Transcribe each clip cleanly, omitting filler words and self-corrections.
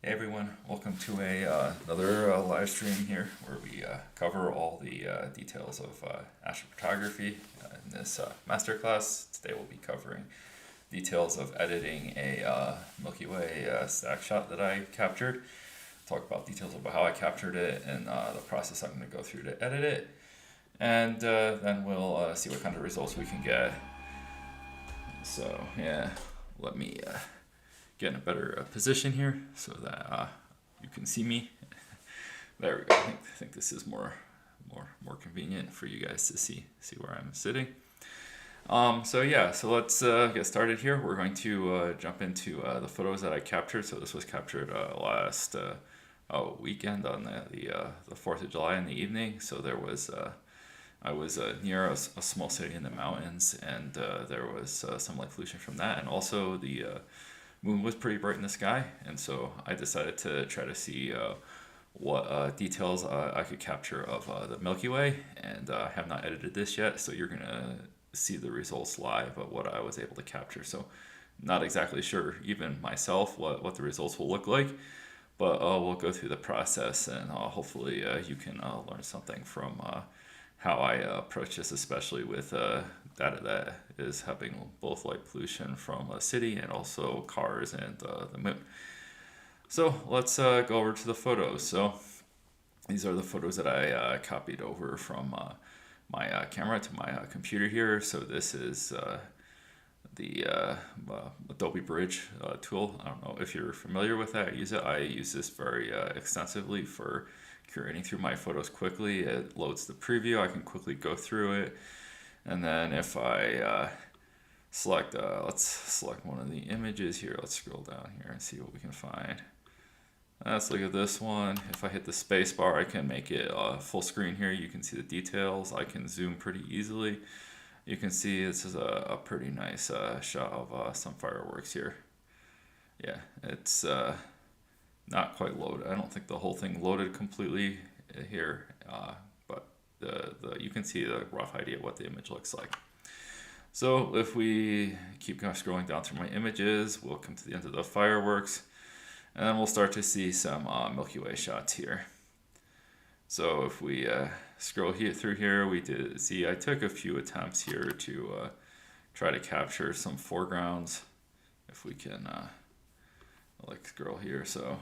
Hey everyone, welcome to another live stream here where we cover all the details of astrophotography in this masterclass. Today we'll be covering details of editing a Milky Way stack shot that I captured. Talk about details about how I captured it and the process I'm going to go through to edit it. And then we'll see what kind of results we can get. So yeah, let me get in a better position here so that you can see me. There we go. I think this is more convenient for you guys to see where I'm sitting. So let's get started here. We're going to jump into the photos that I captured. So this was captured last weekend on the 4th of July in the evening. So there was I was near a small city in the mountains, and there was some light pollution from that, and also the moon was pretty bright in the sky, and so I decided to try to see what details I could capture of the Milky Way, and I have not edited this yet, so you're gonna see the results live of what I was able to capture. So not exactly sure even myself what the results will look like, but we'll go through the process, and hopefully you can learn something from how I approach this, especially with data that is having both light pollution from a city and also cars and the moon. So let's go over to the photos. So these are the photos that I copied over from my camera to my computer here. So this is the Adobe Bridge tool. I don't know if you're familiar with that. I use this very extensively for curating through my photos quickly. It loads the preview. I can quickly go through it, and then if I select, let's select one of the images here. Let's scroll down here and see what we can find. Let's look at this one. If I hit the space bar, I can make it full screen here. You can see the details. I can zoom pretty easily. You can see this is a pretty nice shot of some fireworks here. Yeah, it's not quite loaded. I don't think the whole thing loaded completely here, but you can see the rough idea of what the image looks like. So if we keep kind of scrolling down through my images, we'll come to the end of the fireworks, and then we'll start to see some Milky Way shots here. So if we scroll through here, we did see I took a few attempts here to try to capture some foregrounds. If we can scroll here, so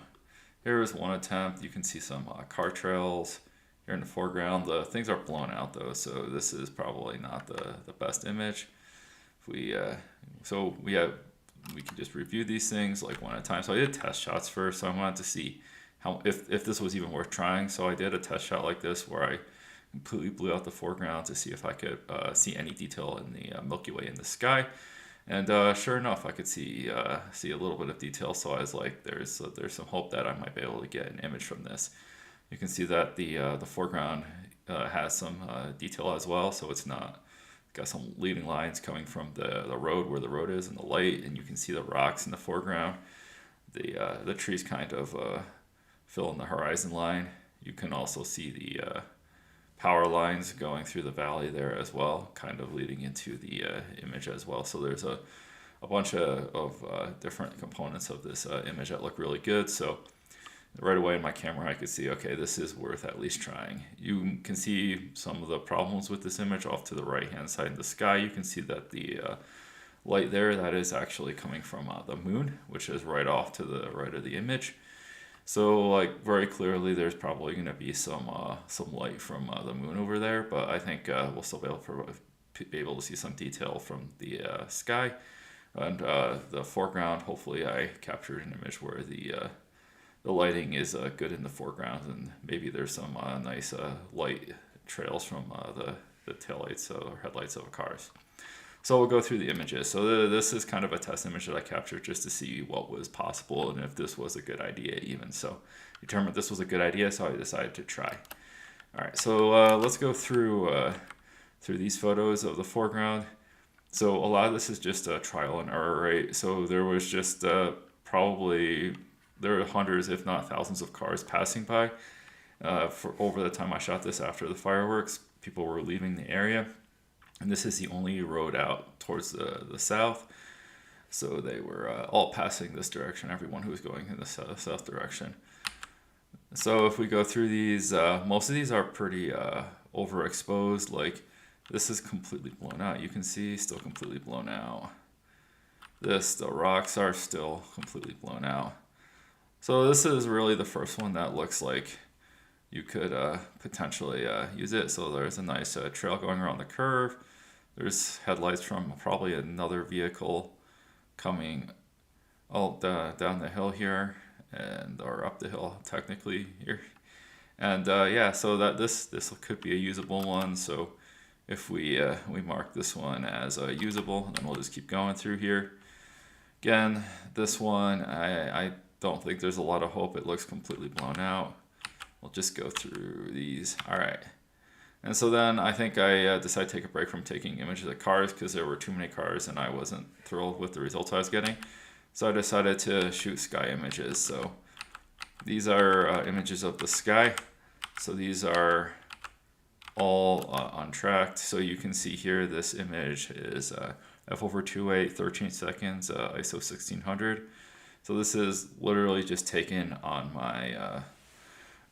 here is one attempt. You can see some car trails here in the foreground. The things are blown out though, so this is probably not the best image. If we we can just review these things like one at a time. So I did test shots first, so I wanted to see how if this was even worth trying. So I did a test shot like this where I completely blew out the foreground to see if I could see any detail in the Milky Way in the sky. And sure enough, I could see a little bit of detail. So I was like, there's some hope that I might be able to get an image from this. You can see that the foreground has some detail as well. So it's got some leading lines coming from the road, where the road is, and the light, and you can see the rocks in the foreground. The trees kind of fill in the horizon line. You can also see the power lines going through the valley there as well, kind of leading into the image as well. So there's a bunch of different components of this image that look really good. So right away in my camera I could see, okay, this is worth at least trying. You can see some of the problems with this image off to the right hand side in the sky. You can see that the light there, that is actually coming from the moon, which is right off to the right of the image. So like very clearly there's probably going to be some light from the moon over there, but I think we'll still be able to see some detail from the sky. And the foreground, hopefully I captured an image where the lighting is good in the foreground, and maybe there's some nice light trails from the taillights or headlights of cars. So we'll go through the images. So this is kind of a test image that I captured just to see what was possible and if this was a good idea even. So determined this was a good idea, so I decided to try. All right, so let's go through these photos of the foreground. So a lot of this is just a trial and error, right? So there was just probably, there were hundreds, if not thousands of cars passing by for over the time I shot this after the fireworks. People were leaving the area. And this is the only road out towards the south. So they were all passing this direction, everyone who was going in the south direction. So if we go through these, most of these are pretty overexposed. Like this is completely blown out. You can see still completely blown out. The rocks are still completely blown out. So this is really the first one that looks like you could potentially use it. So there's a nice trail going around the curve. There's headlights from probably another vehicle coming all down the hill here, and or up the hill technically here. And yeah, so that this could be a usable one. So if we mark this one as usable, then we'll just keep going through here. Again, this one I don't think there's a lot of hope. It looks completely blown out. We'll just go through these. All right. And so then I think I decided to take a break from taking images of cars because there were too many cars and I wasn't thrilled with the results I was getting. So I decided to shoot sky images. So these are images of the sky. So these are all untracked. So you can see here this image is f/2.8, 13 seconds, ISO 1600. So this is literally just taken on my,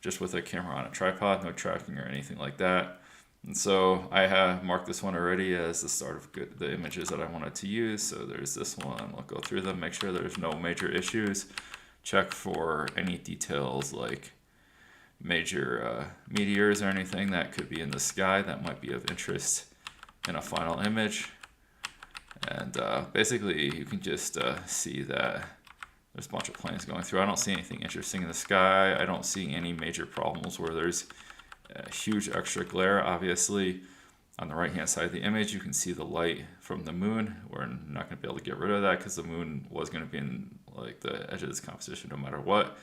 just with a camera on a tripod, no tracking or anything like that. And so I have marked this one already as the start of the images that I wanted to use. So there's this one. I'll go through them, make sure there's no major issues. Check for any details like major meteors or anything that could be in the sky that might be of interest in a final image. And basically you can just see that there's a bunch of planes going through. I don't see anything interesting in the sky. I don't see any major problems where there's a huge extra glare. Obviously, on the right hand side of the image, you can see the light from the moon. We're not going to be able to get rid of that because the moon was going to be in like the edge of this composition no matter what.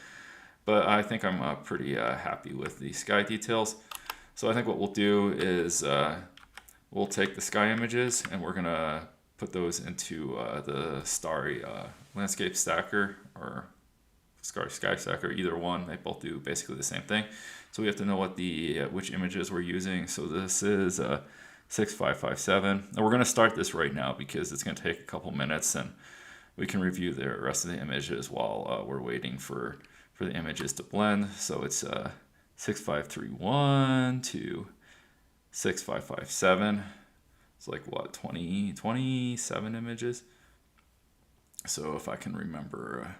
But I think I'm pretty happy with the sky details. So I think what we'll do is we'll take the sky images and we're going to put those into the starry landscape stacker or sky stacker, either one. They both do basically the same thing. So we have to know what which images we're using. So this is 6557, and we're going to start this right now because it's going to take a couple minutes, and we can review the rest of the images while we're waiting for the images to blend. So it's 6531 to 6557. It's like what, 27 images. So if I can remember,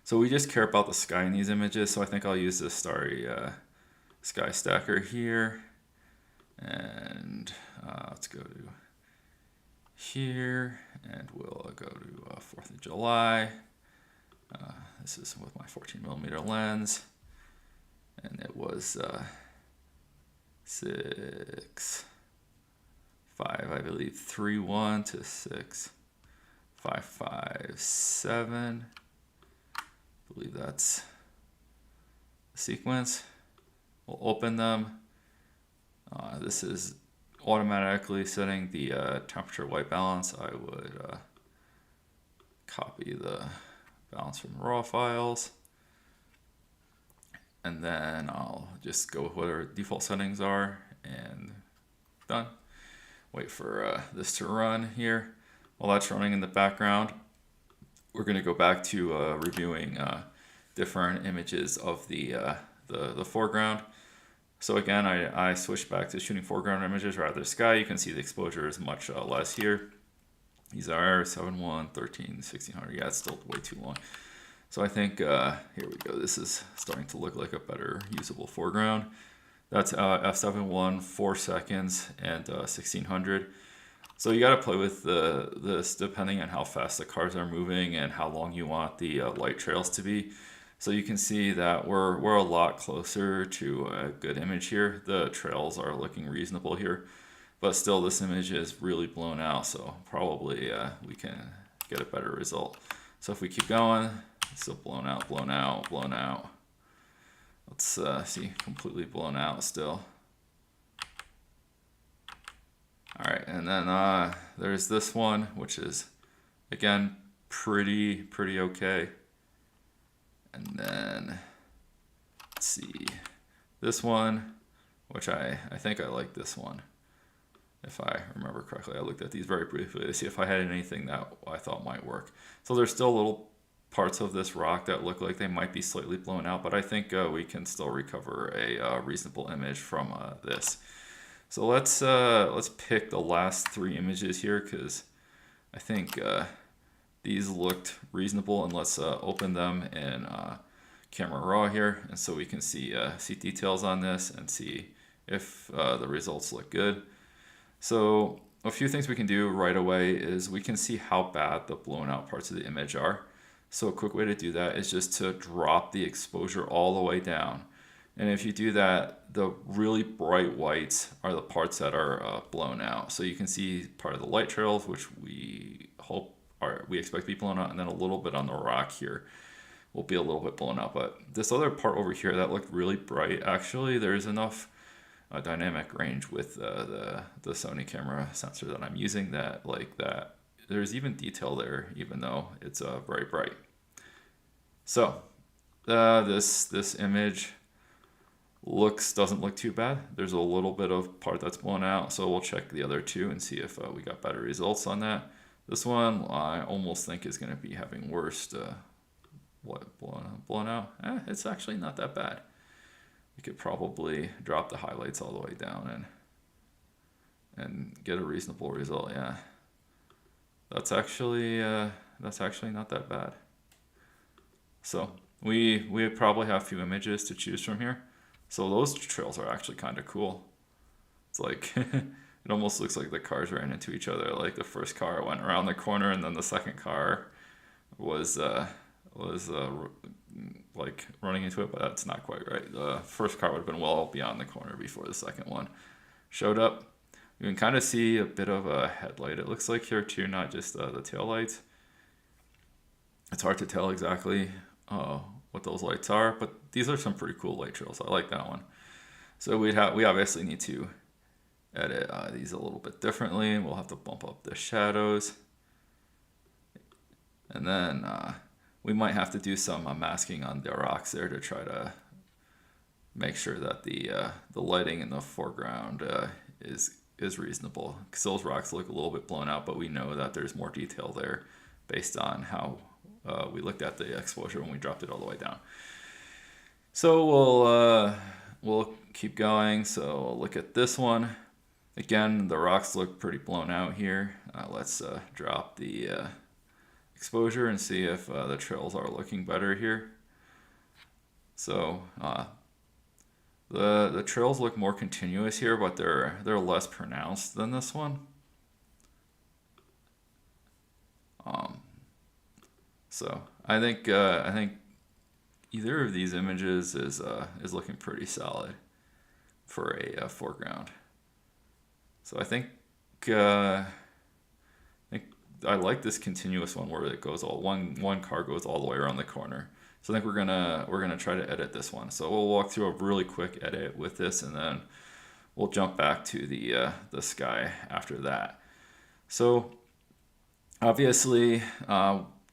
so we just care about the sky in these images. So I think I'll use this starry sky stacker here, and let's go to here, and we'll go to 4th of July. This is with my 14mm lens, and it was 6.5, I believe, 3.1 to 6.557. I believe that's the sequence. We'll open them. This is automatically setting the temperature white balance. I would copy the balance from raw files, and then I'll just go with what our default settings are, and done. Wait for this to run here. While that's running in the background, we're going to go back to reviewing different images of the foreground. So again, I switched back to shooting foreground images rather than sky. You can see the exposure is much less here. These are 7.1, 13, 1600. Yeah, it's still way too long. So I think, here we go. This is starting to look like a better usable foreground. That's f7.1, 4 seconds, and 1600. So you got to play with this depending on how fast the cars are moving and how long you want the light trails to be. So you can see that we're a lot closer to a good image here. The trails are looking reasonable here, but still this image is really blown out. So probably we can get a better result. So if we keep going, it's still blown out, blown out, blown out. Let's see, completely blown out still. All right, and then there's this one, which is, again, pretty okay. And then, let's see, this one, which I think I like this one. if I remember correctly. I looked at these very briefly to see if I had anything that I thought might work. So there's still little parts of this rock that look like they might be slightly blown out, but I think we can still recover a reasonable image from this. So let's pick the last three images here because I think these looked reasonable, and let's open them in Camera Raw here, and so we can see details on this and see if the results look good. So a few things we can do right away is we can see how bad the blown out parts of the image are. So a quick way to do that is just to drop the exposure all the way down. And if you do that, the really bright whites are the parts that are blown out. So you can see part of the light trails, which we expect to be blown out, and then a little bit on the rock here will be a little bit blown out. But this other part over here that looked really bright, actually there's enough dynamic range with the Sony camera sensor that I'm using that there's even detail there, even though it's very bright. So this image doesn't look too bad. There's a little bit of part that's blown out, so we'll check the other two and see if we got better results on that. This one I almost think is going to be having worst blown out. It's actually not that bad. You could probably drop the highlights all the way down and get a reasonable result. Yeah, that's actually not that bad. So we probably have a few images to choose from here. So those trails are actually kind of cool. It's like it almost looks like the cars ran into each other. Like the first car went around the corner, and then the second car was like running into it, but that's not quite right. The first car would have been well beyond the corner before the second one showed up. You can kind of see a bit of a headlight, it looks like here too, not just the tail lights. It's hard to tell exactly what those lights are, but these are some pretty cool light trails. I like that one. So we obviously need to edit these a little bit differently. We'll have to bump up the shadows, and then we might have to do some masking on the rocks there to try to make sure that the lighting in the foreground is reasonable, because those rocks look a little bit blown out, but we know that there's more detail there based on how we looked at the exposure when we dropped it all the way down. So we'll keep going. So we'll look at this one. Again, the rocks look pretty blown out here. Let's drop the exposure and see if the trails are looking better here. So the trails look more continuous here, but they're less pronounced than this one. So I think either of these images is looking pretty solid for a foreground. So I think I like this continuous one where it goes one car goes all the way around the corner. So I think we're gonna try to edit this one. So we'll walk through a really quick edit with this, and then we'll jump back to the sky after that. So obviously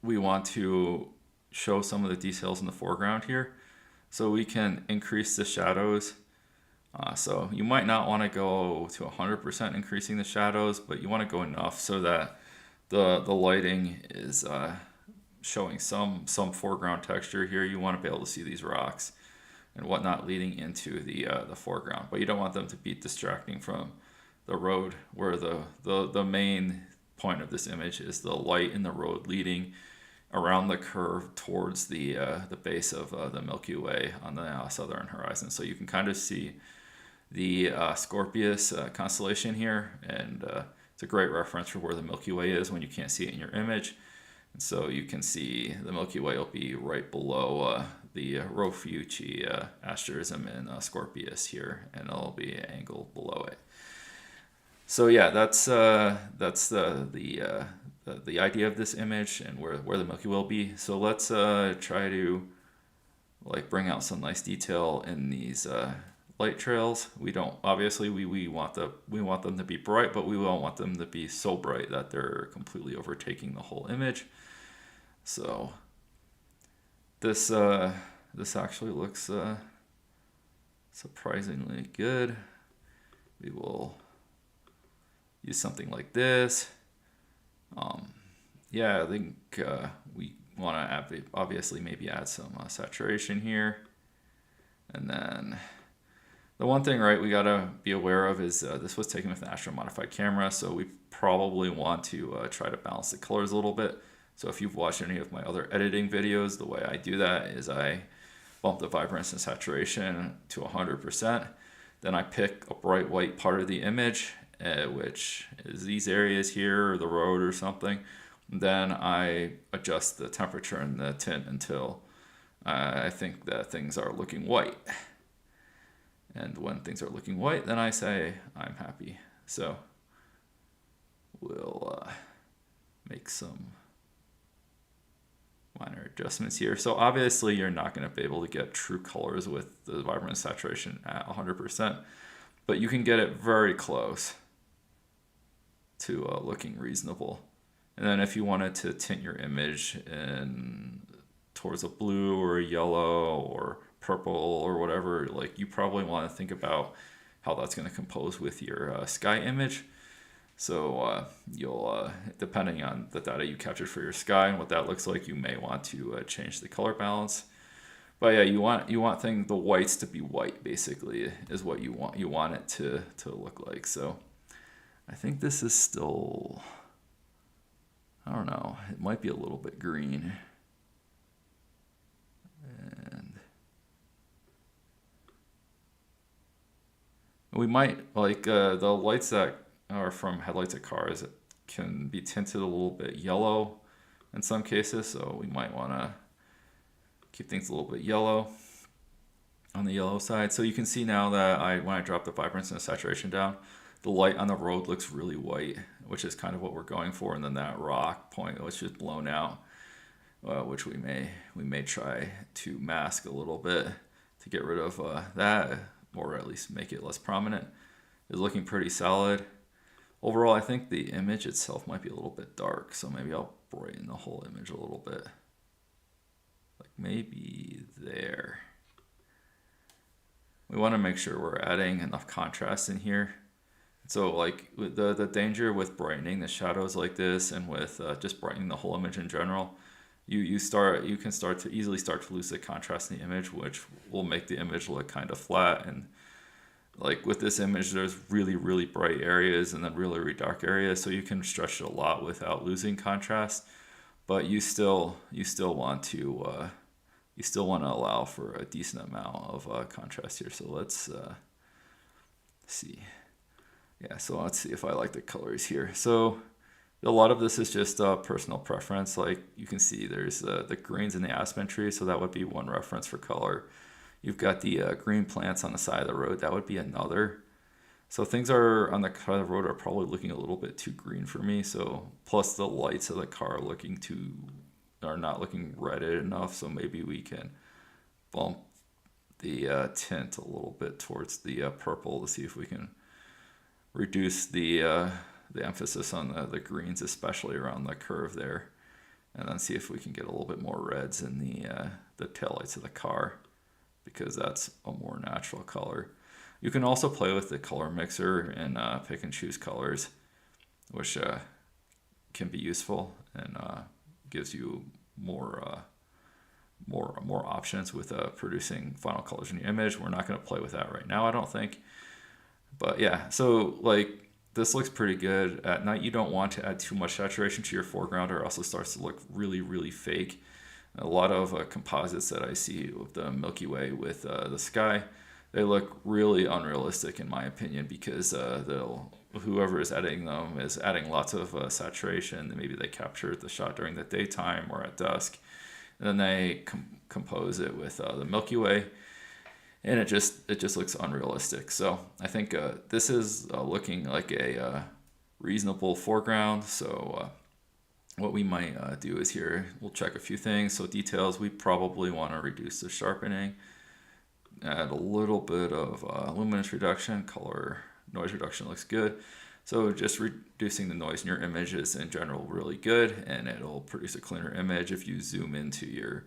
we want to show some of the details in the foreground here, so we can increase the shadows. So you might not want to go to 100% increasing the shadows, but you want to go enough so that the lighting is showing some foreground texture here. You want to be able to see these rocks and whatnot leading into the foreground, but you don't want them to be distracting from the road, where the main point of this image is the light in the road leading around the curve towards the base of the Milky Way on the southern horizon. So you can kind of see the Scorpius constellation here, and it's a great reference for where the Milky Way is when you can't see it in your image. And so you can see the Milky Way will be right below the Rho-Fuci asterism in Scorpius here, and it'll be angled below it. So yeah, that's the idea of this image and where the Milky Way will be. So let's try to bring out some nice detail in these light trails. We don't obviously we want them to be bright, but we don't want them to be so bright that they're completely overtaking the whole image. So this actually looks surprisingly good. We will use something like this. Yeah, I think we want to obviously maybe add some saturation here. And then the one thing, right, we got to be aware of is this was taken with an Astro modified camera, so we probably want to try to balance the colors a little bit. So if you've watched any of my other editing videos, the way I do that is I bump the vibrance and saturation to 100%. Then I pick a bright white part of the image, which is these areas here or the road or something. Then I adjust the temperature and the tint until I think that things are looking white. And when things are looking white, then I say I'm happy. So we'll make some minor adjustments here. So obviously you're not going to be able to get true colors with the vibrance saturation at 100%, but you can get it very close to looking reasonable. And then if you wanted to tint your image in towards a blue or a yellow or purple or whatever, like you probably want to think about how that's going to compose with your sky image. So you'll, depending on the data you captured for your sky and what that looks like, you may want to change the color balance. But yeah, you want the whites to be white, basically, is what you want. You want it to look like. So I think this is still, I don't know, it might be a little bit green. And we might, like the lights that are from headlights of cars can be tinted a little bit yellow in some cases, so we might want to keep things a little bit yellow on the yellow side. So you can see now that when I drop the vibrance and the saturation down, the light on the road looks really white, which is kind of what we're going for. And then that rock point was just blown out, which we may try to mask a little bit to get rid of that, or at least make it less prominent. Is looking pretty solid. Overall, I think the image itself might be a little bit dark, so maybe I'll brighten the whole image a little bit. Like maybe there. We want to make sure we're adding enough contrast in here. So like the danger with brightening the shadows like this and with just brightening the whole image in general, you can easily start to lose the contrast in the image, which will make the image look kind of flat. And like with this image, there's really, really bright areas and then really, really dark areas, so you can stretch it a lot without losing contrast. But you still want to allow for a decent amount of contrast here. So let's see. Yeah, so let's see if I like the colors here. So a lot of this is just personal preference. Like you can see there's the greens in the aspen tree, so that would be one reference for color. You've got the green plants on the side of the road, that would be another. So things are on the side of the road are probably looking a little bit too green for me. So plus the lights of the car are not looking redded enough. So maybe we can bump the tint a little bit towards the purple to see if we can reduce the emphasis on the greens, especially around the curve there, and then see if we can get a little bit more reds in the taillights of the car, because that's a more natural color. You can also play with the color mixer and pick and choose colors, which can be useful and gives you more options with producing final colors in your image. We're not going to play with that right now, I don't think. But yeah, so like this looks pretty good. At night, you don't want to add too much saturation to your foreground, or else it starts to look really, really fake. A lot of composites that I see of the Milky Way with the sky, they look really unrealistic in my opinion, because whoever is editing them is adding lots of saturation. Maybe they captured the shot during the daytime or at dusk, and then they compose it with the Milky Way, and it just looks unrealistic. So I think this is looking like a reasonable foreground. So what we might do is here, we'll check a few things. So details, we probably want to reduce the sharpening, add a little bit of luminance reduction. Color noise reduction looks good. So just reducing the noise in your image is in general really good, and it'll produce a cleaner image if you zoom into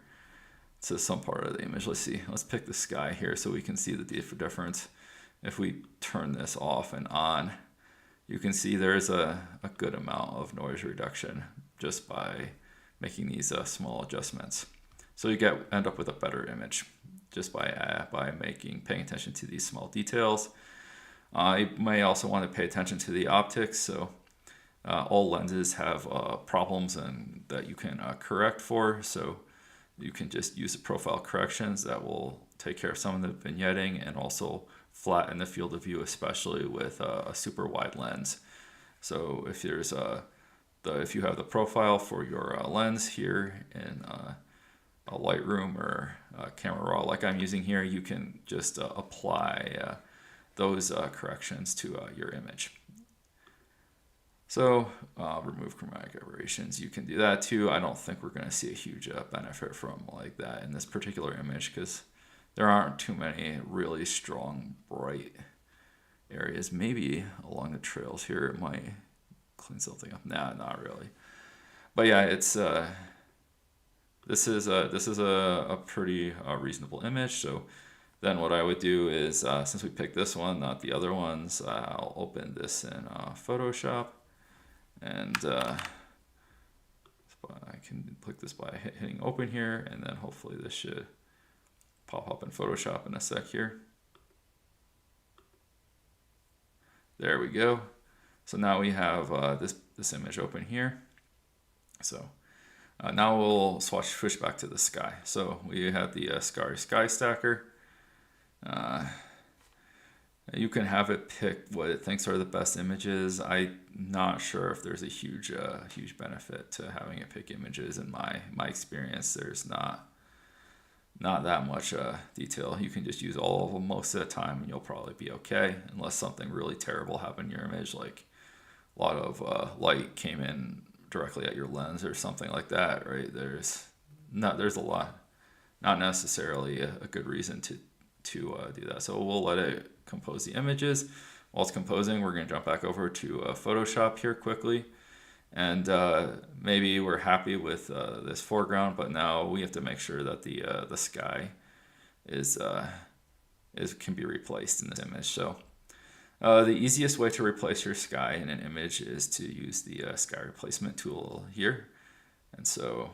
some part of the image. Let's see, let's pick the sky here so we can see the difference. If we turn this off and on, you can see there's a good amount of noise reduction just by making these small adjustments. So you end up with a better image just by paying attention to these small details. You may also want to pay attention to the optics. So all lenses have problems and that you can correct for. So you can just use the profile corrections that will take care of some of the vignetting and also flatten the field of view, especially with a super wide lens. So if there's if you have the profile for your lens here in a Lightroom or Camera Raw like I'm using here, you can just apply those corrections to your image. So remove chromatic aberrations, you can do that too. I don't think we're going to see a huge benefit from like that in this particular image because there aren't too many really strong bright areas. Maybe along the trails here it might clean something up. Nah, not really. But yeah, it's this is a pretty reasonable image. So then what I would do is since we picked this one, not the other ones, I'll open this in Photoshop. And I can click this by hitting open here, and then hopefully this should pop up in Photoshop in a sec here. There we go. So now we have this image open here. So now we'll switch back to the sky. So we have the Starry Sky Stacker. You can have it pick what it thinks are the best images. I'm not sure if there's a huge benefit to having it pick images. In my experience, there's not that much detail. You can just use all of them most of the time and you'll probably be okay, unless something really terrible happened in your image, like a lot of light came in directly at your lens or something like that, right? There's a lot, not necessarily a good reason to do that. So we'll let it compose the images. While it's composing, we're going to jump back over to Photoshop here quickly, and maybe we're happy with this foreground, but now we have to make sure that the sky can be replaced in this image. So the easiest way to replace your sky in an image is to use the sky replacement tool here, and so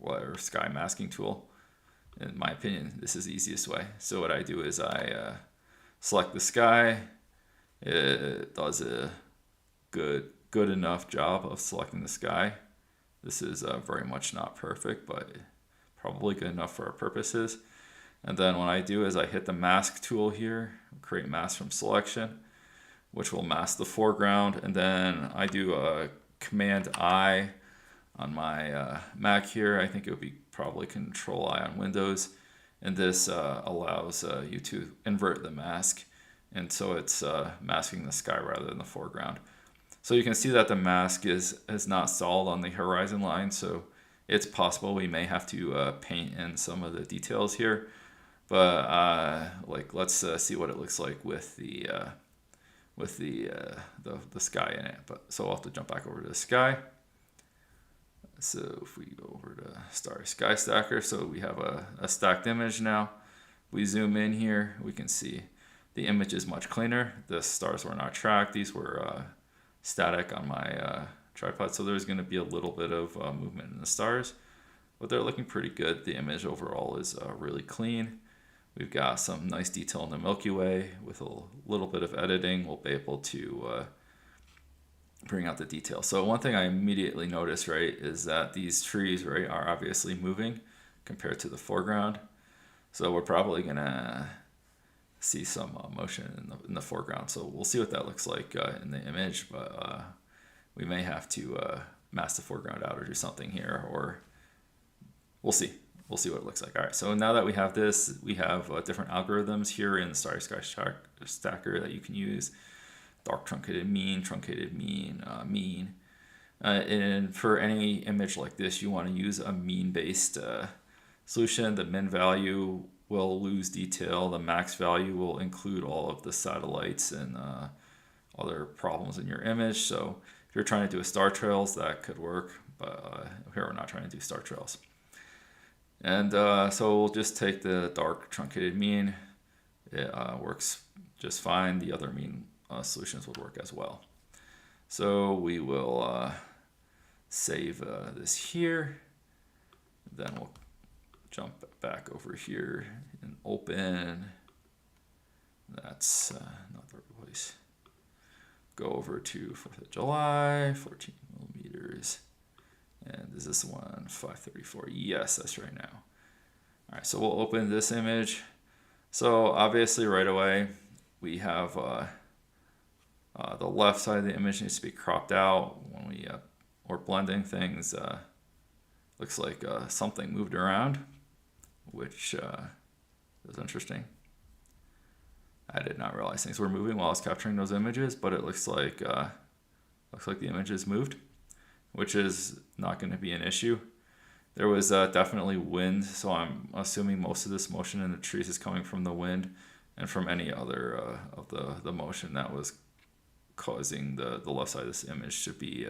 or sky masking tool. In my opinion, this is the easiest way. So what I do is I select the sky. It does a good enough job of selecting the sky. This is very much not perfect, but probably good enough for our purposes. And then what I do is I hit the mask tool here, create mask from selection, which will mask the foreground. And then I do a Command I on my Mac here. I think it would be probably Control I on Windows, and this allows you to invert the mask, and so it's masking the sky rather than the foreground. So you can see that the mask is not solid on the horizon line, so it's possible we may have to paint in some of the details here, but let's see what it looks like with the sky in it. But so I'll have to jump back over to the sky. So if we go over to Starry Sky Stacker, so we have a stacked image now. We zoom in here, we can see the image is much cleaner. The stars were not tracked. These were static on my tripod, so there's going to be a little bit of movement in the stars, but they're looking pretty good. The image overall is really clean. We've got some nice detail in the Milky Way. With a little bit of editing, we'll be able to bring out the detail. So one thing I immediately noticed, right, is that these trees, right, are obviously moving compared to the foreground. So we're probably gonna see some motion in the foreground. So we'll see what that looks like in the image, but we may have to mask the foreground out or do something here, or we'll see. We'll see what it looks like. All right, so now that we have this, we have different algorithms here in the Starry Sky Stacker that you can use. Dark truncated mean, mean. And for any image like this, you want to use a mean-based solution. The min value will lose detail. The max value will include all of the satellites and other problems in your image. So if you're trying to do a star trails, that could work, but here we're not trying to do star trails. And so we'll just take the dark truncated mean. It works just fine. The other mean solutions would work as well. So we will save this here. Then we'll jump back over here and open. That's not the right place. Go over to 4th of July, 14 millimeters. And is this one 534? Yes, that's right now. All right, so we'll open this image. So obviously right away, we have the left side of the image needs to be cropped out. When we're blending things, looks like something moved around, which is interesting. I did not realize things were moving while I was capturing those images, but it looks like the images moved, which is not going to be an issue. There was definitely wind, so I'm assuming most of this motion in the trees is coming from the wind and from any other of the motion that was causing the left side of this image to be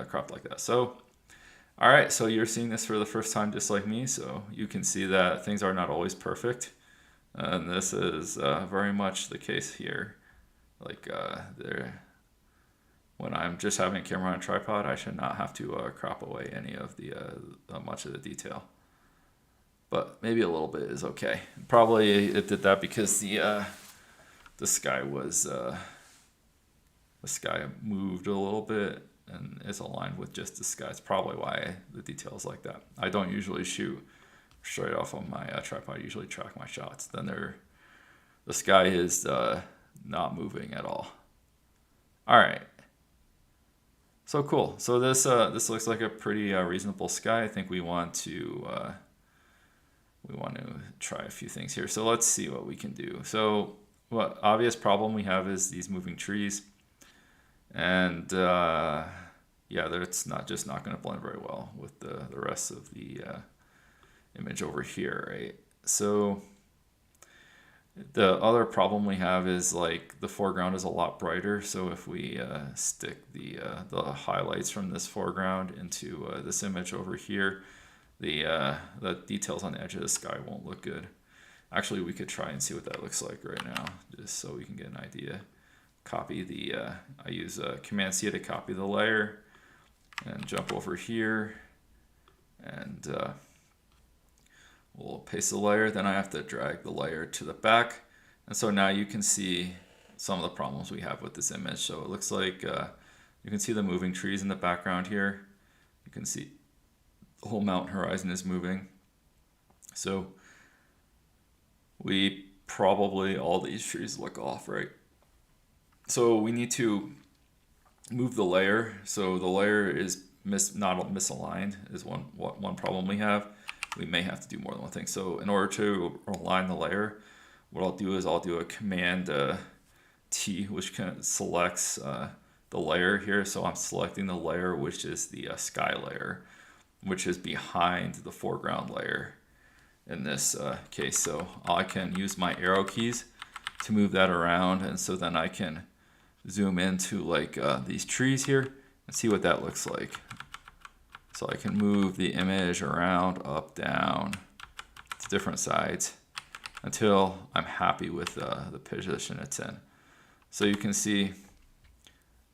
cropped like that. So, all right, so you're seeing this for the first time just like me, so you can see that things are not always perfect. And this is very much the case here. Like when I'm just having a camera on a tripod, I should not have to crop away any of the much of the detail. But maybe a little bit is okay. Probably it did that because the sky moved a little bit and is aligned with just the sky. It's probably why the detail is like that. I don't usually shoot straight off on my tripod. I usually track my shots. Then the sky is not moving at all. All right. So cool. So this looks like a pretty reasonable sky. I think we want to try a few things here. So let's see what we can do. So what obvious problem we have is these moving trees, and yeah, it's not going to blend very well with the rest of the image over here, right? So the other problem we have is like the foreground is a lot brighter. So if we stick the highlights from this foreground into this image over here, the details on the edge of the sky won't look good. Actually, we could try and see what that looks like right now, just so we can get an idea. Copy the, I use Command C to copy the layer and jump over here, and we'll paste the layer. Then I have to drag the layer to the back. And so now you can see some of the problems we have with this image. So it looks like you can see the moving trees in the background here. You can see the whole mountain horizon is moving. So we probably, all these trees look off, right? So we need to move the layer. So the layer is not misaligned is one problem we have. We may have to do more than one thing. So in order to align the layer, what I'll do is I'll do a Command T, which selects the layer here. So I'm selecting the layer, which is the sky layer, which is behind the foreground layer in this case. So I can use my arrow keys to move that around. And so then I can zoom into like these trees here and see what that looks like. So I can move the image around, up, down, to different sides until I'm happy with the position it's in. So you can see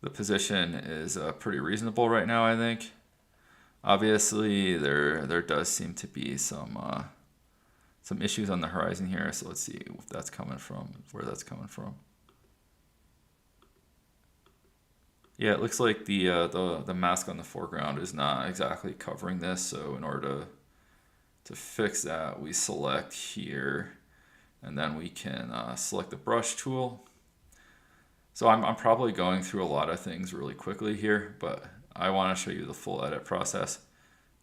the position is pretty reasonable right now, I think. Obviously, there does seem to be some issues on the horizon here. So let's see if that's coming from, where that's coming from. Yeah, it looks like the mask on the foreground is not exactly covering this. So in order to fix that, we select here, and then we can select the brush tool. So I'm probably going through a lot of things really quickly here, but I want to show you the full edit process.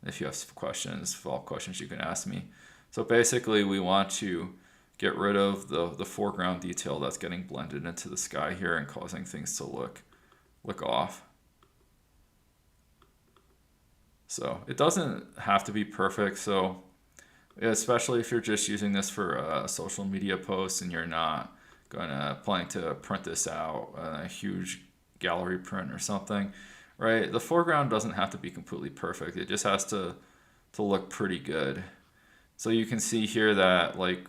If you have questions, follow-up questions, you can ask me. So basically, we want to get rid of the foreground detail that's getting blended into the sky here and causing things to look off. So it doesn't have to be perfect. So especially if you're just using this for a social media post and you're not planning to print this out, a huge gallery print or something, right? The foreground doesn't have to be completely perfect. It just has to look pretty good. So you can see here that like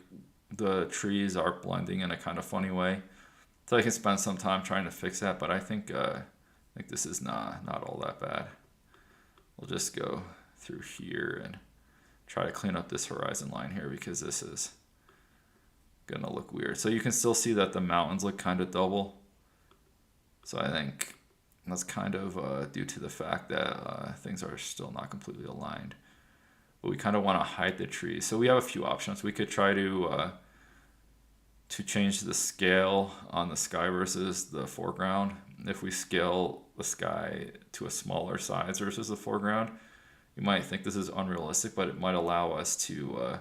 the trees are blending in a kind of funny way. So I can spend some time trying to fix that, but I think this is not all that bad. We'll just go through here and try to clean up this horizon line here, because this is gonna look weird. So you can still see that the mountains look kind of double. So I think that's kind of due to the fact that things are still not completely aligned. But we kind of want to hide the trees. So we have a few options. We could try to change the scale on the sky versus the foreground. If we scale the sky to a smaller size versus the foreground, you might think this is unrealistic, but it might allow us to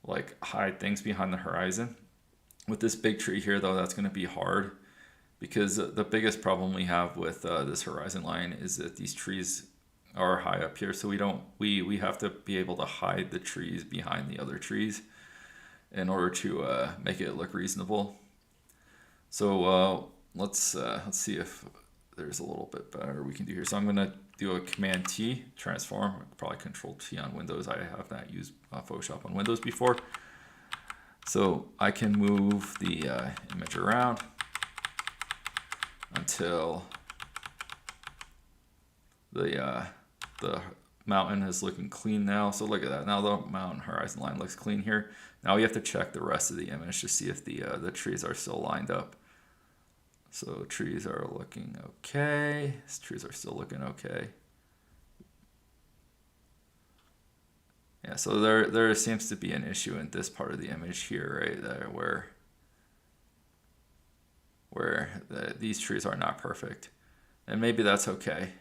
like hide things behind the horizon. With this big tree here, though, that's going to be hard, because the biggest problem we have with this horizon line is that these trees are high up here, so we have to be able to hide the trees behind the other trees in order to make it look reasonable. So let's see if there's a little bit better we can do here. So I'm gonna do a Command T transform, probably Control T on Windows. I have not used Photoshop on Windows before, so I can move the image around until the mountain is looking clean now. So look at that. Now the mountain horizon line looks clean here. Now we have to check the rest of the image to see if the trees are still lined up. So trees are looking okay. Trees are still looking okay. Yeah, so there seems to be an issue in this part of the image here, right there, where these trees are not perfect. And maybe that's okay,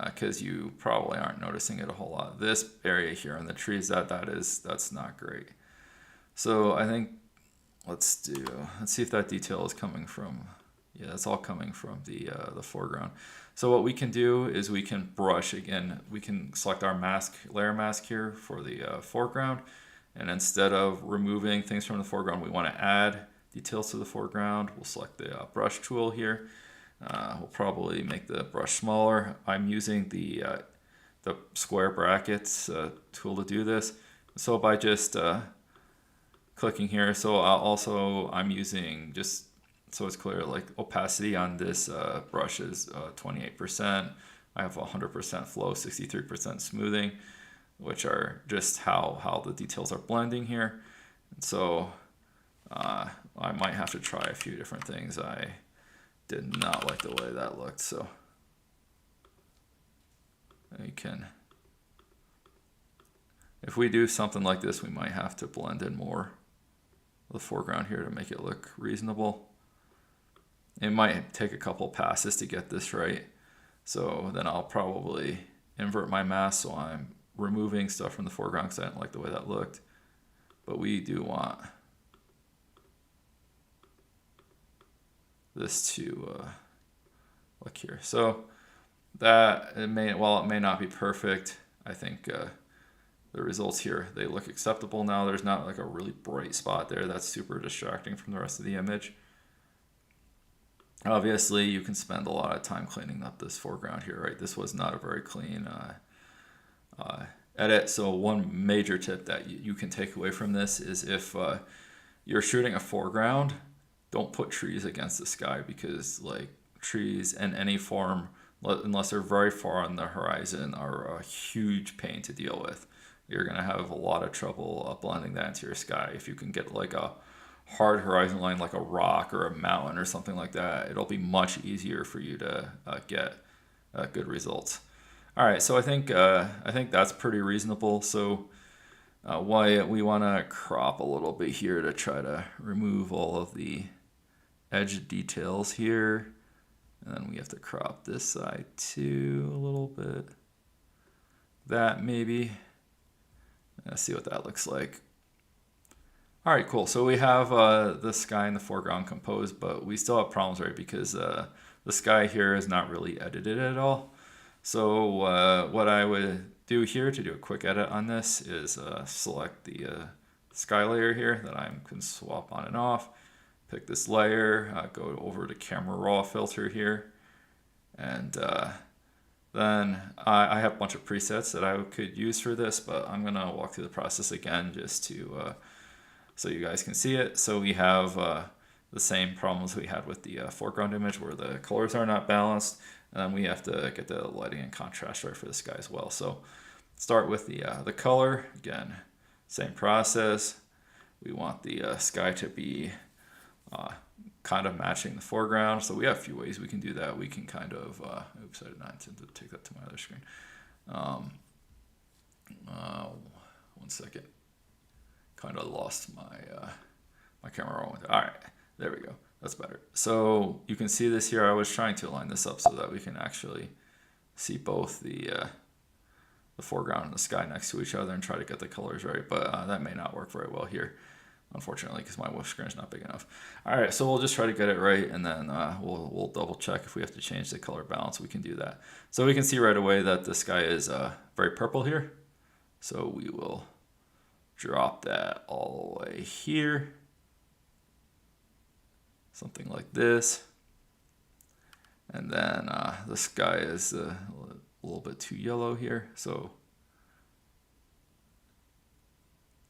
because you probably aren't noticing it a whole lot. This area here on the trees, that's not great. So I think let's see if that detail is coming from, yeah, it's all coming from the foreground. So what we can do is we can brush again. We can select our layer mask here for the foreground, and instead of removing things from the foreground, we want to add details to the foreground. We'll select the brush tool here. We'll probably make the brush smaller. I'm using the square brackets tool to do this. So by just clicking here, so I'm using, just so it's clear, like opacity on this brush is 28%. I have 100% flow, 63% smoothing, which are just how the details are blending here. And so I might have to try a few different things. I did not like the way that looked, so you can, if we do something like this, we might have to blend in more of the foreground here to make it look reasonable. It might take a couple passes to get this right, so then I'll probably invert my mask so I'm removing stuff from the foreground because I didn't like the way that looked. But we do want this to look here. So that while it may not be perfect, I think the results here, they look acceptable now. There's not like a really bright spot there that's super distracting from the rest of the image. Obviously, you can spend a lot of time cleaning up this foreground here, right? This was not a very clean edit. So one major tip that you can take away from this is if you're shooting a foreground, don't put trees against the sky, because like trees in any form, unless they're very far on the horizon, are a huge pain to deal with. You're gonna have a lot of trouble blending that into your sky. If you can get like a hard horizon line like a rock or a mountain or something like that, it'll be much easier for you to get good results. All right, so I think that's pretty reasonable. So why we want to crop a little bit here to try to remove all of the edge details here, and then we have to crop this side too a little bit. That maybe. Let's see what that looks like. All right, cool. So we have the sky in the foreground composed, but we still have problems, right? Because the sky here is not really edited at all. So what I would do here to do a quick edit on this is select the sky layer here that I can swap on and off. Pick this layer, go over to camera raw filter here, and then I have a bunch of presets that I could use for this, but I'm gonna walk through the process again just to so you guys can see it. So we have the same problems we had with the foreground image where the colors are not balanced, and then we have to get the lighting and contrast right for the sky as well. So start with the color. Again, same process. We want the sky to be kind of matching the foreground. So we have a few ways we can do that. We can kind of, oops, I did not intend to take that to my other screen. One second. Kind of lost my camera roll with it. All right, there we go. That's better. So you can see this here. I was trying to line this up so that we can actually see both the foreground and the sky next to each other and try to get the colors right. But that may not work very well here, unfortunately, because my screen is not big enough. All right, so we'll just try to get it right, and then we'll double check if we have to change the color balance. We can do that. So we can see right away that the sky is very purple here. So we will drop that all the way here, something like this. And then the sky is a little bit too yellow here, so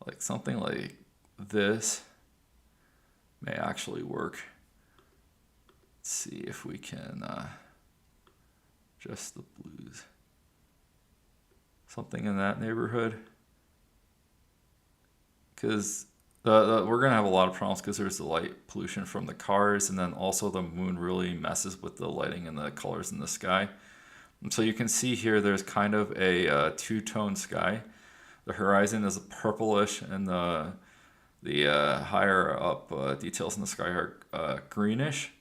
like something like this may actually work. Let's see if we can adjust the blues, something in that neighborhood, because we're gonna have a lot of problems because there's the light pollution from the cars, and then also the moon really messes with the lighting and the colors in the sky. And so you can see here there's kind of a two-tone sky. The horizon is purplish, and the higher up details in the sky are greenish.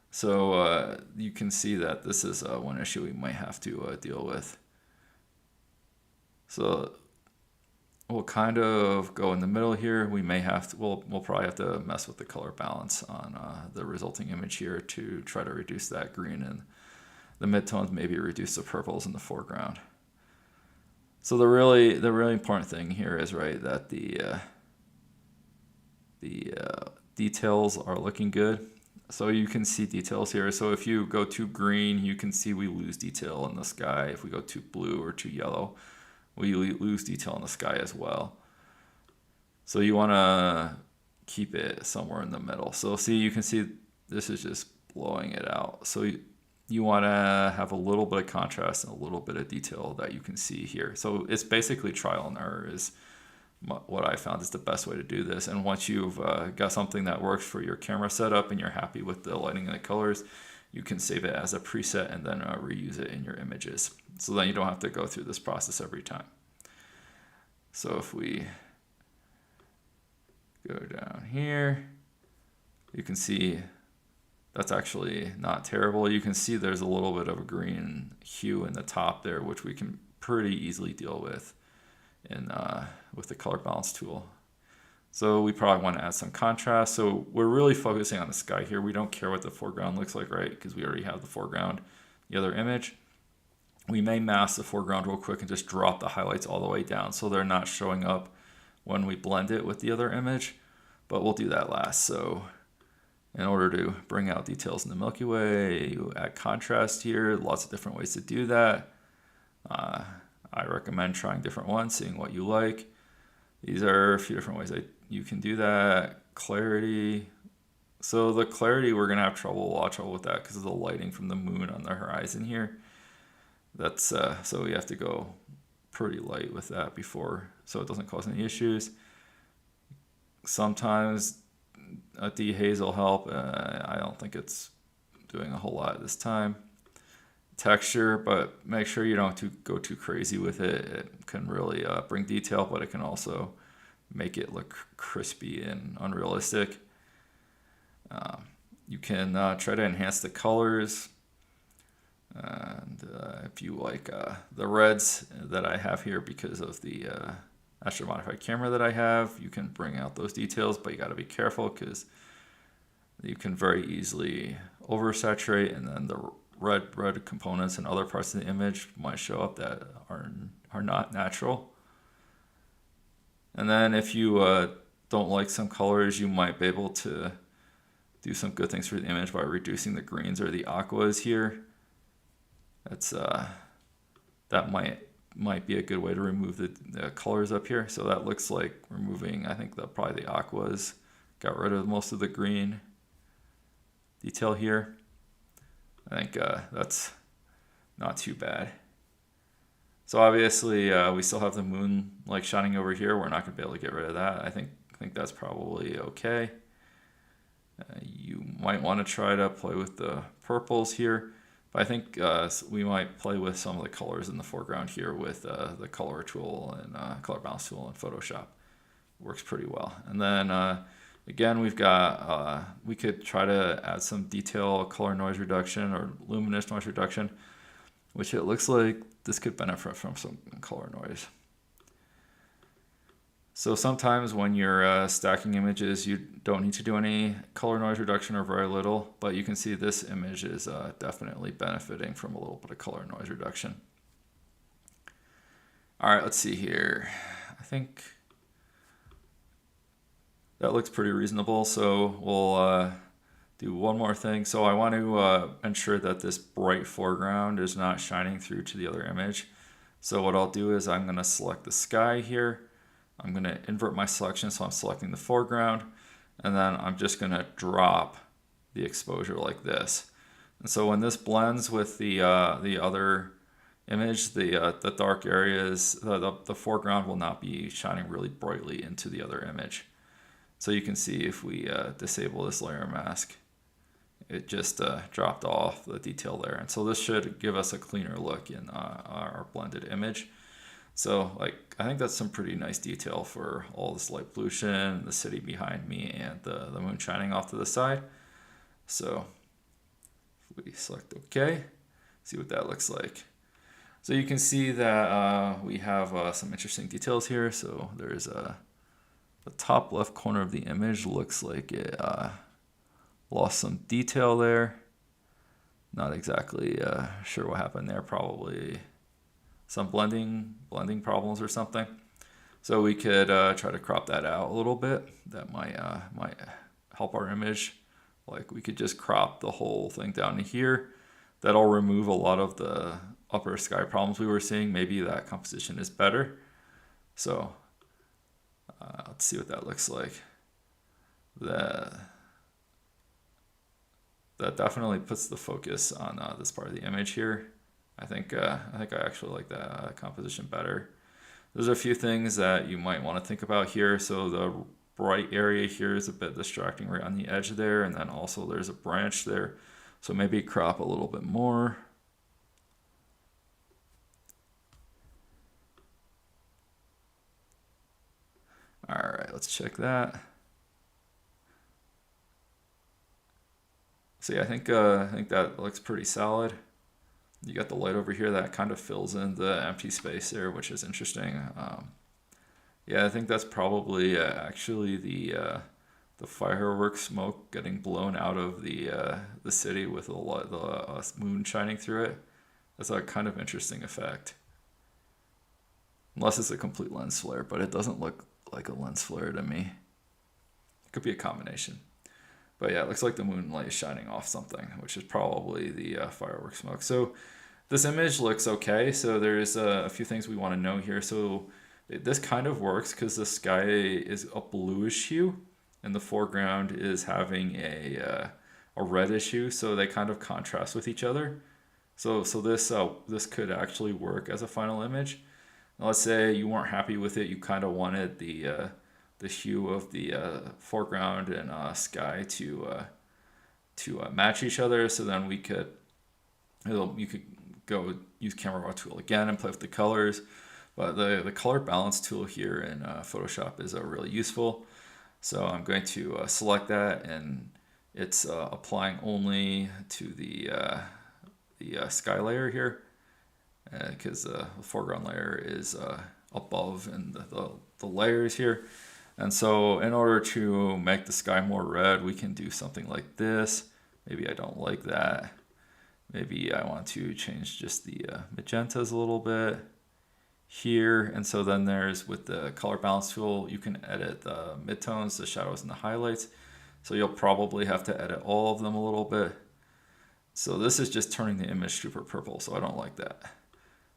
So you can see that this is one issue we might have to deal with. So we'll kind of go in the middle here. We may have to, we'll probably have to mess with the color balance on the resulting image here to try to reduce that green, and the midtones, maybe reduce the purples in the foreground. So the really important thing here is, right, that the details are looking good. So you can see details here. So if you go too green, you can see we lose detail in the sky. If we go too blue or too yellow, we lose detail in the sky as well. So you want to keep it somewhere in the middle. So see, you can see this is just blowing it out. So you want to have a little bit of contrast and a little bit of detail that you can see here. So it's basically trial and error is what I found is the best way to do this. And once you've got something that works for your camera setup and you're happy with the lighting and the colors, you can save it as a preset and then reuse it in your images. So then you don't have to go through this process every time. So if we go down here, you can see that's actually not terrible. You can see there's a little bit of a green hue in the top there, which we can pretty easily deal with with the color balance tool. So we probably want to add some contrast. So we're really focusing on the sky here. We don't care what the foreground looks like, right? Because we already have the foreground, the other image. We may mask the foreground real quick and just drop the highlights all the way down so they're not showing up when we blend it with the other image, but we'll do that last. So in order to bring out details in the Milky Way, you add contrast here. Lots of different ways to do that. I recommend trying different ones, seeing what you like. These are a few different ways that you can do that. Clarity. So the clarity, we're gonna have a lot of trouble with that because of the lighting from the moon on the horizon here. That's so we have to go pretty light with that before, so it doesn't cause any issues. Sometimes a dehaze will help. I don't think it's doing a whole lot this time. Texture, but make sure you don't go too crazy with it. It can really bring detail, but it can also make it look crispy and unrealistic. You can try to enhance the colors, and if you like the reds that I have here because of the Astro modified camera that I have, you can bring out those details, but you got to be careful because you can very easily oversaturate, and then the red components and other parts of the image might show up that are not natural. And then if you don't like some colors, you might be able to do some good things for the image by reducing the greens or the aquas here. That's that might be a good way to remove the colors up here. So that looks like removing, I think, probably the aquas, got rid of most of the green. detail here. I think that's not too bad. So obviously we still have the moon like shining over here. We're not going to be able to get rid of that. I think that's probably okay. You might want to try to play with the purples here, but I think we might play with some of the colors in the foreground here with the color tool and color balance tool in Photoshop. Works pretty well. And then again, we've got we could try to add some detail, color noise reduction, or luminous noise reduction, which it looks like this could benefit from some color noise. So sometimes when you're stacking images, you don't need to do any color noise reduction or very little, but you can see this image is definitely benefiting from a little bit of color noise reduction. All right, let's see here. I think that looks pretty reasonable. So we'll do one more thing. So I want to ensure that this bright foreground is not shining through to the other image. So what I'll do is I'm going to select the sky here. I'm going to invert my selection, so I'm selecting the foreground, and then I'm just going to drop the exposure like this. And so when this blends with the other image, the dark areas, the foreground will not be shining really brightly into the other image. So you can see if we disable this layer mask, it just dropped off the detail there. And so this should give us a cleaner look in our blended image. So like I think that's some pretty nice detail for all this light pollution, the city behind me, and the moon shining off to the side. So if we select OK, see what that looks like. So you can see that we have some interesting details here. So there's the top left corner of the image looks like it lost some detail there. Not exactly sure what happened there. Probably some blending problems or something. So we could try to crop that out a little bit. That might help our image. Like we could just crop the whole thing down to here. That'll remove a lot of the upper sky problems we were seeing. Maybe that composition is better. So let's see what that looks like. That definitely puts the focus on this part of the image here. I think I actually like that composition better. There's a few things that you might want to think about here. So the bright area here is a bit distracting right on the edge there, and then also there's a branch there. So maybe crop a little bit more. All right, let's check that. See, I think that looks pretty solid. You got the light over here that kind of fills in the empty space there, which is interesting. Yeah, I think that's probably actually the fireworks smoke getting blown out of the city with the moon shining through it. That's a kind of interesting effect. Unless it's a complete lens flare, but it doesn't look like a lens flare to me. It could be a combination. But yeah, it looks like the moonlight is shining off something, which is probably the fireworks smoke. So this image looks okay. So there's a few things we want to know here. So this kind of works because the sky is a bluish hue and the foreground is having a reddish hue. So they kind of contrast with each other. So this could actually work as a final image. Now, let's say you weren't happy with it. You kind of wanted the hue of the foreground and sky to match each other. So then you could go use camera raw tool again and play with the colors. But the color balance tool here in Photoshop is really useful. So I'm going to select that, and it's applying only to the sky layer here, because the foreground layer is above in the layers here. And so in order to make the sky more red, we can do something like this. Maybe I don't like that. Maybe I want to change just the magentas a little bit here. And so then there's, with the color balance tool, you can edit the midtones, the shadows, and the highlights. So you'll probably have to edit all of them a little bit. So this is just turning the image super purple, so I don't like that.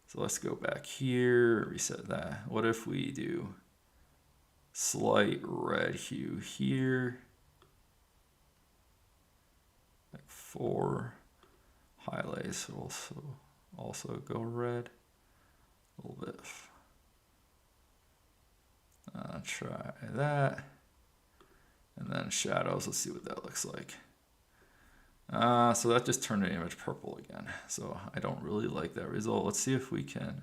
So let's go back here, reset that. What if we do slight red hue here, like for highlights, also go red a little bit. Try that. And then shadows, let's see what that looks like. So that just turned the image purple again. So I don't really like that result. Let's see if we can,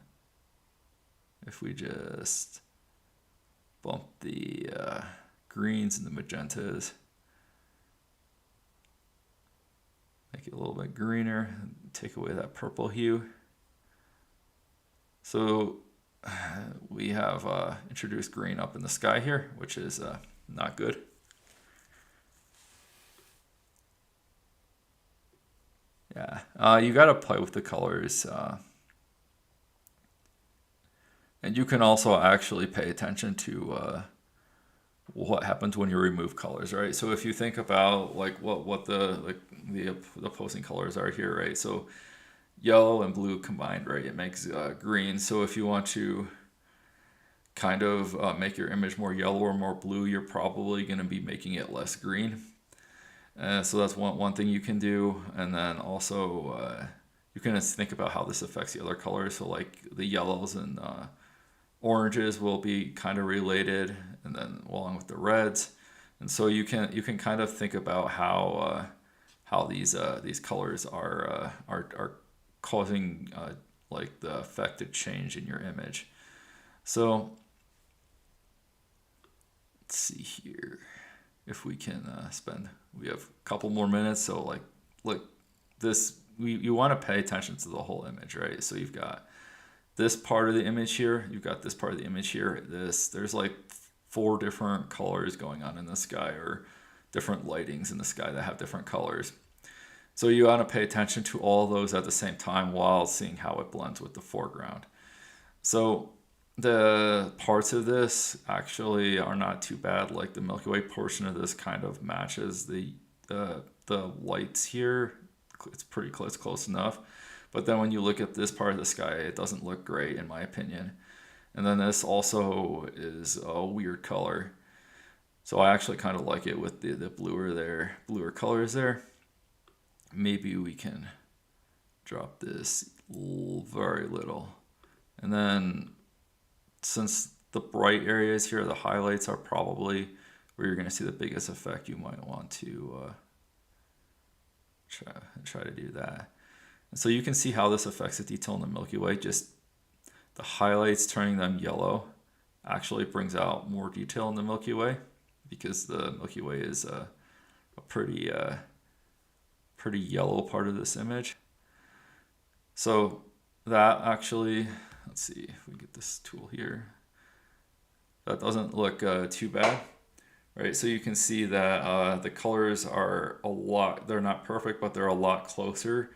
if we just bump the greens and the magentas, make it a little bit greener, take away that purple hue. So we have introduced green up in the sky here, which is not good. Yeah, you got to play with the colors. And you can also actually pay attention to what happens when you remove colors, right? So if you think about like what the opposing colors are here, right? So yellow and blue combined, right? It makes green. So if you want to kind of make your image more yellow or more blue, you're probably going to be making it less green. So that's one thing you can do. And then also you can think about how this affects the other colors. So like the yellows and oranges will be kind of related, and then along with the reds. And so you can kind of think about how these colors are causing like the affected change in your image. So let's see here if we can we have a couple more minutes. So like, look, this, you want to pay attention to the whole image, right? So you've got this part of the image here, you've got this part of the image here, there's like 4 different colors going on in the sky, or different lightings in the sky that have different colors. So you want to pay attention to all those at the same time while seeing how it blends with the foreground. So the parts of this actually are not too bad. Like the Milky Way portion of this kind of matches the lights here. It's pretty close, close enough. But then when you look at this part of the sky, it doesn't look great in my opinion. And then this also is a weird color. So I actually kind of like it with the bluer colors there. Maybe we can drop this very little. And then since the bright areas here, the highlights are probably where you're going to see the biggest effect, you might want to try to do that. And so you can see how this affects the detail in the Milky Way. Just the highlights, turning them yellow, actually brings out more detail in the Milky Way, because the Milky Way is a pretty yellow part of this image. So that actually, let's see if we get this tool here. That doesn't look too bad, right? So you can see that the colors are they're not perfect, but they're a lot closer.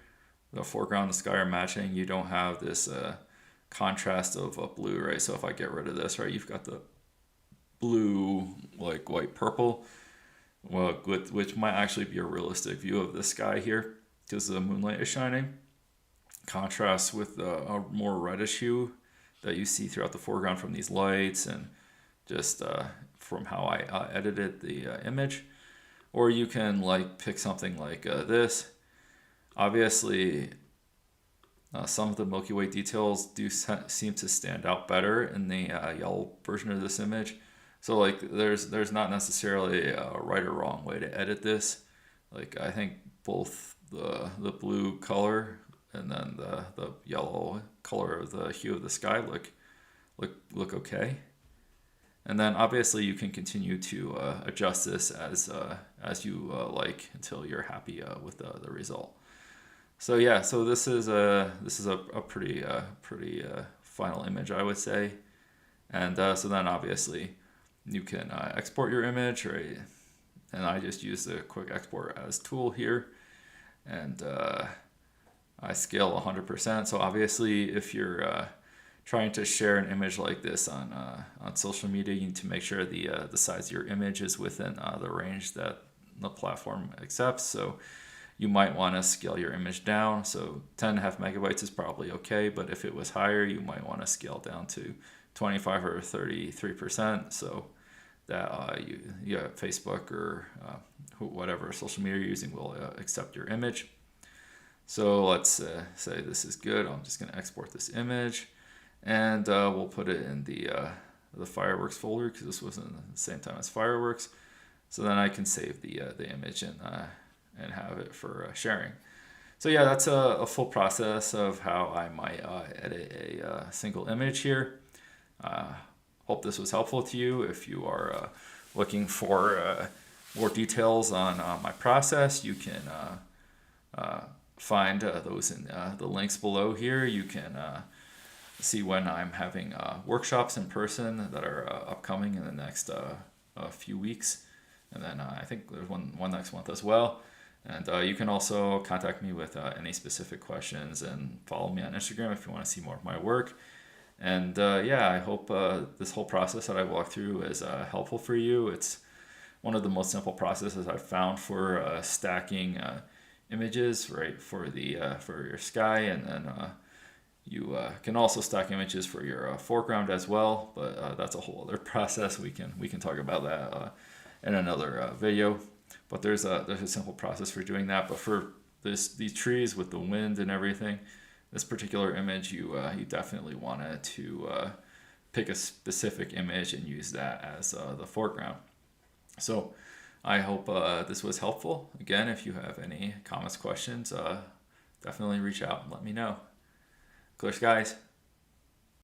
The foreground and the sky are matching. You don't have this contrast of blue, right? So if I get rid of this, right, you've got the blue, like white purple, well, which might actually be a realistic view of the sky here, because the moonlight is shining. Contrasts with a more reddish hue that you see throughout the foreground from these lights, and just from how I edited the image. Or you can like pick something like this. Obviously, some of the Milky Way details do seem to stand out better in the yellow version of this image. So like there's not necessarily a right or wrong way to edit this. Like I think both the blue color and then the yellow color of the hue of the sky look okay. And then obviously you can continue to adjust this as you like, until you're happy with the result. So yeah, so this is a pretty final image, I would say. And so then obviously you can export your image, right? And I just use the quick export as tool here, and I scale 100%. So obviously if you're trying to share an image like this on social media, you need to make sure the size of your image is within the range that the platform accepts. So you might want to scale your image down. So 10.5 megabytes is probably okay, but if it was higher, you might want to scale down to 25 or 33%. So that you have Facebook or whatever social media you're using will accept your image. So let's say this is good. I'm just going to export this image, and we'll put it in the fireworks folder because this was in the same time as fireworks. So then I can save the image and have it for sharing. So yeah, that's a full process of how I might edit a single image here. Hope this was helpful to you. If you are looking for more details on my process, you can find those in the links below here. You can see when I'm having workshops in person that are upcoming in the next few weeks. And then I think there's one next month as well. And you can also contact me with any specific questions and follow me on Instagram if you want to see more of my work. And yeah, I hope this whole process that I walked through is helpful for you. It's one of the most simple processes I've found for stacking images, right, for your sky, and then you can also stack images for your foreground as well. But that's a whole other process. We can talk about that in another video. But there's a simple process for doing that. But for these trees with the wind and everything, this particular image, you definitely wanted to pick a specific image and use that as the foreground. So I hope this was helpful. Again, if you have any comments, questions, definitely reach out and let me know. Clear skies.